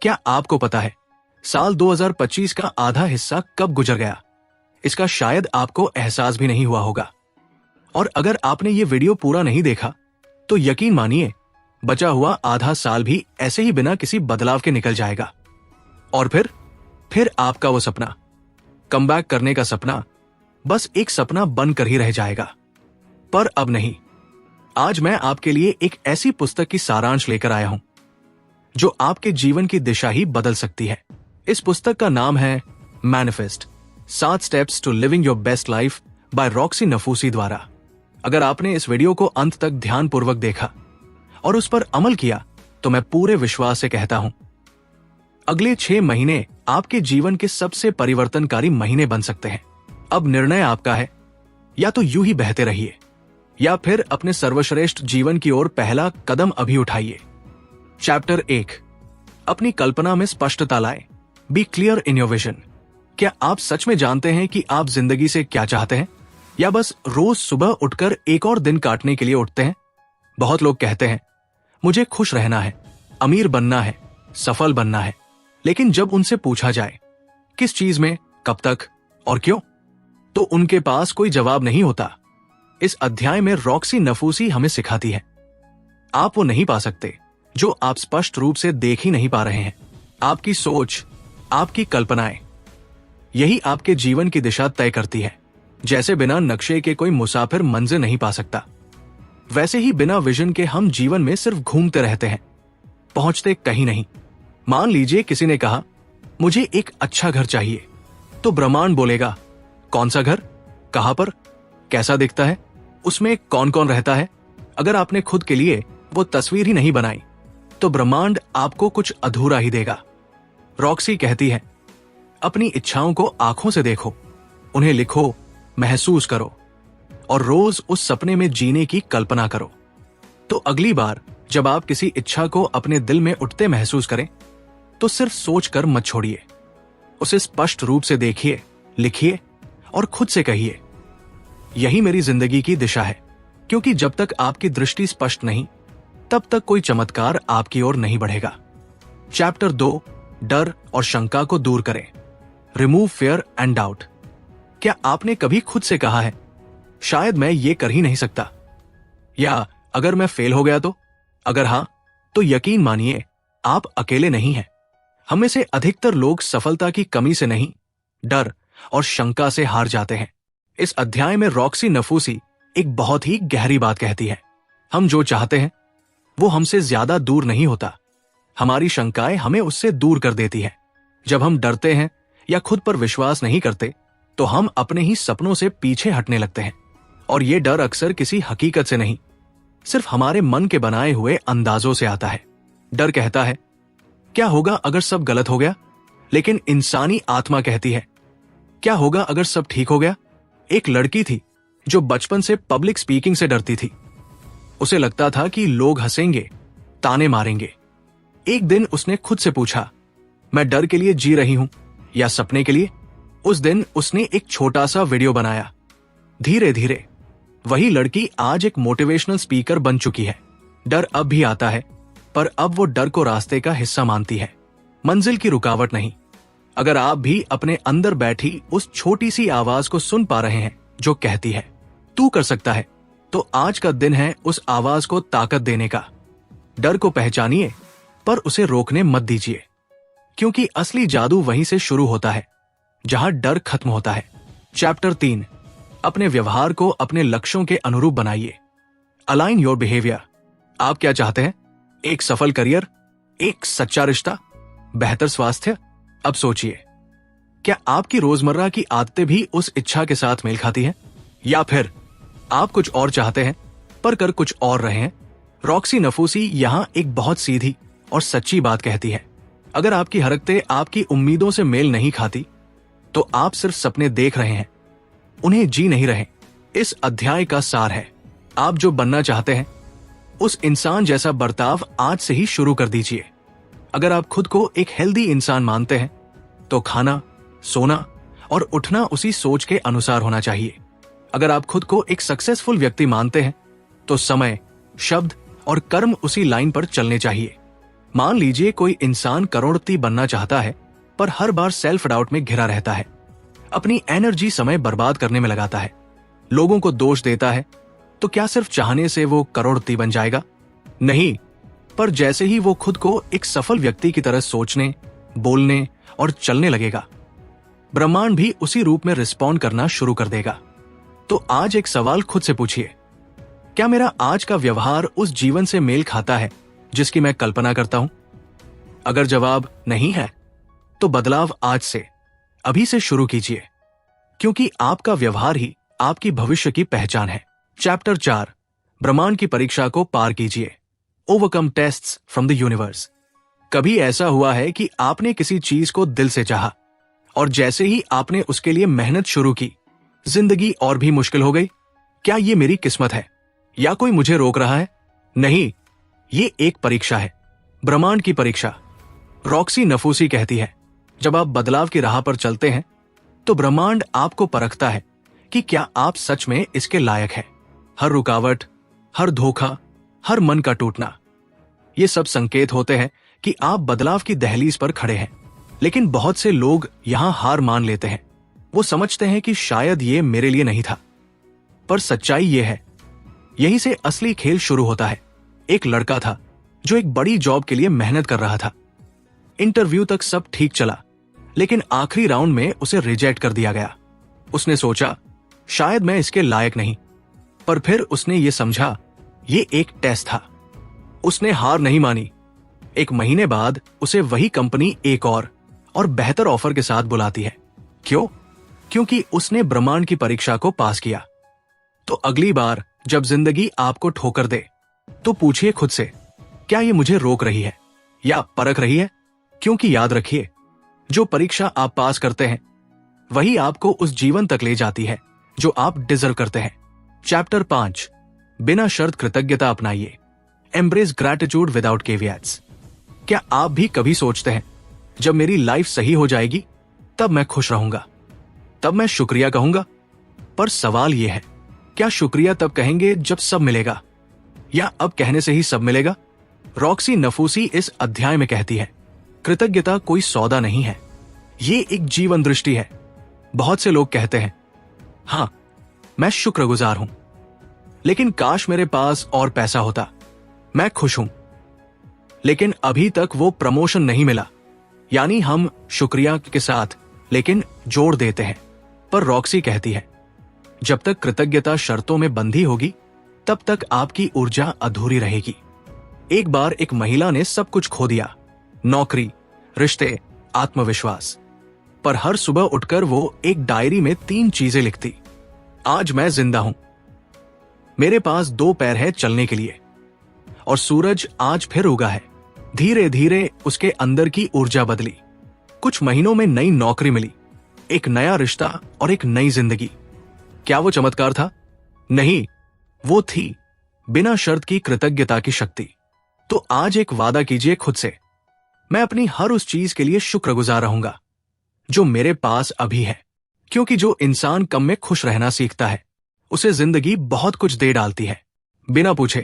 क्या आपको पता है साल 2025 का आधा हिस्सा कब गुजर गया? इसका शायद आपको एहसास भी नहीं हुआ होगा। और अगर आपने ये वीडियो पूरा नहीं देखा तो यकीन मानिए बचा हुआ आधा साल भी ऐसे ही बिना किसी बदलाव के निकल जाएगा। और फिर आपका वो सपना, कमबैक करने का सपना, बस एक सपना बनकर ही रह जाएगा। पर अब नहीं। आज मैं आपके लिए एक ऐसी पुस्तक की सारांश लेकर आया हूं जो आपके जीवन की दिशा ही बदल सकती है। इस पुस्तक का नाम है manifest 7 steps to living your best life by Roxie Nafousi द्वारा। अगर आपने इस वीडियो को अंत तक ध्यानपूर्वक देखा और उस पर अमल किया तो मैं पूरे विश्वास से कहता हूं अगले 6 महीने आपके जीवन के सबसे परिवर्तनकारी महीने बन सकते हैं। अब निर्णय आपका है, या तो यूं ही बहते रहिए या फिर अपने सर्वश्रेष्ठ जीवन की ओर पहला कदम अभी उठाइए। चैप्टर 1, अपनी कल्पना में स्पष्टता लाएं। Be clear in your vision. क्या आप सच में जानते हैं कि आप जिंदगी से क्या चाहते हैं, या बस रोज सुबह उठकर एक और दिन काटने के लिए उठते हैं? बहुत लोग कहते हैं मुझे खुश रहना है, अमीर बनना है, सफल बनना है, लेकिन जब उनसे पूछा जाए किस चीज में, कब तक और क्यों, तो उनके पास कोई जवाब नहीं होता। इस अध्याय में रॉक्सी नफूसी हमें सिखाती है आप वो नहीं पा सकते जो आप स्पष्ट रूप से देख ही नहीं पा रहे हैं। आपकी सोच, आपकी कल्पनाएं, यही आपके जीवन की दिशा तय करती है। जैसे बिना नक्शे के कोई मुसाफिर मंजिल नहीं पा सकता, वैसे ही बिना विजन के हम जीवन में सिर्फ घूमते रहते हैं, पहुंचते कहीं नहीं। मान लीजिए किसी ने कहा मुझे एक अच्छा घर चाहिए, तो ब्रह्मांड बोलेगा कौन सा घर, कहां पर, कैसा दिखता है, उसमें कौन कौन रहता है। अगर आपने खुद के लिए वो तस्वीर ही नहीं बनाई तो ब्रह्मांड आपको कुछ अधूरा ही देगा। रॉक्सी कहती है अपनी इच्छाओं को आंखों से देखो, उन्हें लिखो, महसूस करो और रोज उस सपने में जीने की कल्पना करो। तो अगली बार जब आप किसी इच्छा को अपने दिल में उठते महसूस करें तो सिर्फ सोच कर मत छोड़िए, उसे स्पष्ट रूप से देखिए, लिखिए और खुद से कहिए यही मेरी जिंदगी की दिशा है। क्योंकि जब तक आपकी दृष्टि स्पष्ट नहीं तब तक कोई चमत्कार आपकी ओर नहीं बढ़ेगा। चैप्टर 2, डर और शंका को दूर करें। Remove fear and doubt. क्या आपने कभी खुद से कहा है शायद मैं ये कर ही नहीं सकता, या अगर मैं फेल हो गया तो? अगर हां तो यकीन मानिए आप अकेले नहीं हैं। हम में से अधिकतर लोग सफलता की कमी से नहीं, डर और शंका से हार जाते हैं। इस अध्याय में रॉक्सी नफूसी एक बहुत ही गहरी बात कहती है। हम जो चाहते हैं वो हमसे ज्यादा दूर नहीं होता, हमारी शंकाएं हमें उससे दूर कर देती है। जब हम डरते हैं या खुद पर विश्वास नहीं करते तो हम अपने ही सपनों से पीछे हटने लगते हैं। और ये डर अक्सर किसी हकीकत से नहीं, सिर्फ हमारे मन के बनाए हुए अंदाजों से आता है। डर कहता है क्या होगा अगर सब गलत हो गया, लेकिन इंसानी आत्मा कहती है क्या होगा अगर सब ठीक हो गया। एक लड़की थी जो बचपन से पब्लिक स्पीकिंग से डरती थी। उसे लगता था कि लोग हंसेंगे, ताने मारेंगे। एक दिन उसने खुद से पूछा मैं डर के लिए जी रही हूं या सपने के लिए? उस दिन उसने एक छोटा सा वीडियो बनाया। धीरे धीरे वही लड़की आज एक मोटिवेशनल स्पीकर बन चुकी है। डर अब भी आता है, पर अब वो डर को रास्ते का हिस्सा मानती है, मंजिल की रुकावट नहीं। अगर आप भी अपने अंदर बैठी उस छोटी सी आवाज को सुन पा रहे हैं जो कहती है तू कर सकता है, तो आज का दिन है उस आवाज को ताकत देने का। डर को पहचानिए पर उसे रोकने मत दीजिए, क्योंकि असली जादू वहीं से शुरू होता है जहां डर खत्म होता है। चैप्टर 3, अपने व्यवहार को अपने लक्ष्यों के अनुरूप बनाइए। Align your behaviour. आप क्या चाहते हैं? एक सफल करियर, एक सच्चा रिश्ता, बेहतर स्वास्थ्य? अब सोचिए, क्या आपकी रोजमर्रा की आदतें भी उस इच्छा के साथ मेल खाती हैं? या फिर आप कुछ और चाहते हैं पर कर कुछ और रहे हैं? रॉक्सी नफूसी यहां एक बहुत सीधी और सच्ची बात कहती है। अगर आपकी हरकतें आपकी उम्मीदों से मेल नहीं खाती तो आप सिर्फ सपने देख रहे हैं, उन्हें जी नहीं रहे। इस अध्याय का सार है आप जो बनना चाहते हैं उस इंसान जैसा बर्ताव आज से ही शुरू कर दीजिए। अगर आप खुद को एक हेल्दी इंसान मानते हैं तो खाना, सोना और उठना उसी सोच के अनुसार होना चाहिए। अगर आप खुद को एक सक्सेसफुल व्यक्ति मानते हैं तो समय, शब्द और कर्म उसी लाइन पर चलने चाहिए। मान लीजिए कोई इंसान करोड़पति बनना चाहता है, पर हर बार सेल्फ डाउट में घिरा रहता है, अपनी एनर्जी समय बर्बाद करने में लगाता है, लोगों को दोष देता है। तो क्या सिर्फ चाहने से वो करोड़पति बन जाएगा? नहीं, पर जैसे ही वो खुद को एक सफल व्यक्ति की तरह सोचने, बोलने और चलने लगेगा, ब्रह्मांड भी उसी रूप में रिस्पॉन्ड करना शुरू कर देगा। तो आज एक सवाल खुद से पूछिए, क्या मेरा आज का व्यवहार उस जीवन से मेल खाता है जिसकी मैं कल्पना करता हूं? अगर जवाब नहीं है, तो बदलाव आज से, अभी से शुरू कीजिए, क्योंकि आपका व्यवहार ही आपकी भविष्य की पहचान है। चैप्टर 4, ब्रह्मांड की परीक्षा को पार कीजिए। Overcome tests from the universe. कभी ऐसा हुआ है कि आपने किसी चीज को दिल से चाहा और जैसे ही आपने उसके लिए मेहनत शुरू की, जिंदगी और भी मुश्किल हो गई? क्या ये मेरी किस्मत है या कोई मुझे रोक रहा है? नहीं, ये एक परीक्षा है, ब्रह्मांड की परीक्षा। रॉक्सी नफूसी कहती है, जब आप बदलाव की राह पर चलते हैं तो ब्रह्मांड आपको परखता है कि क्या आप सच में इसके लायक हैं। हर रुकावट, हर धोखा, हर मन का टूटना, ये सब संकेत होते हैं कि आप बदलाव की दहलीज पर खड़े हैं। लेकिन बहुत से लोग यहां हार मान लेते हैं। वो समझते हैं कि शायद ये मेरे लिए नहीं था। पर सच्चाई ये है, यहीं से असली खेल शुरू होता है। एक लड़का था जो एक बड़ी जॉब के लिए मेहनत कर रहा था। इंटरव्यू तक सब ठीक चला, लेकिन आखिरी राउंड में उसे रिजेक्ट कर दिया गया। उसने सोचा, शायद मैं इसके लायक नहीं। पर फिर उसने ये समझा, ये एक टेस्ट था। उसने हार नहीं मानी। एक महीने बाद उसे वही कंपनी एक और बेहतर ऑफर के साथ बुलाती है। क्यों? क्योंकि उसने ब्रह्मांड की परीक्षा को पास किया। तो अगली बार जब जिंदगी आपको ठोकर दे, तो पूछिए खुद से, क्या ये मुझे रोक रही है या परख रही है? क्योंकि याद रखिए, जो परीक्षा आप पास करते हैं वही आपको उस जीवन तक ले जाती है जो आप डिजर्व करते हैं। चैप्टर 5, बिना शर्त कृतज्ञता अपनाइए। Embrace gratitude without caveats. क्या आप भी कभी सोचते हैं, जब मेरी लाइफ सही हो जाएगी तब मैं खुश रहूंगा, तब मैं शुक्रिया कहूंगा? पर सवाल यह है, क्या शुक्रिया तब कहेंगे जब सब मिलेगा, या अब कहने से ही सब मिलेगा? रॉक्सी नफूसी इस अध्याय में कहती है, कृतज्ञता कोई सौदा नहीं है, ये एक जीवन दृष्टि है। बहुत से लोग कहते हैं, हां, मैं शुक्रगुजार हूं, लेकिन काश मेरे पास और पैसा होता, मैं खुश हूं, लेकिन अभी तक वो प्रमोशन नहीं मिला। यानी हम शुक्रिया के साथ लेकिन जोड़ देते हैं। पर रॉक्सी कहती है, जब तक कृतज्ञता शर्तों में बंधी होगी, तब तक आपकी ऊर्जा अधूरी रहेगी। एक बार एक महिला ने सब कुछ खो दिया, नौकरी, रिश्ते, आत्मविश्वास। पर हर सुबह उठकर वो एक डायरी में 3 चीजें लिखती। आज मैं जिंदा हूं, मेरे पास 2 पैर है चलने के लिए, और सूरज आज फिर उगा है। धीरे धीरे उसके अंदर की ऊर्जा बदली। कुछ महीनों में नई नौकरी मिली, एक नया रिश्ता और एक नई जिंदगी। क्या वो चमत्कार था? नहीं, वो थी बिना शर्त की कृतज्ञता की शक्ति। तो आज एक वादा कीजिए खुद से, मैं अपनी हर उस चीज के लिए शुक्रगुजार रहूंगा जो मेरे पास अभी है। क्योंकि जो इंसान कम में खुश रहना सीखता है, उसे जिंदगी बहुत कुछ दे डालती है, बिना पूछे।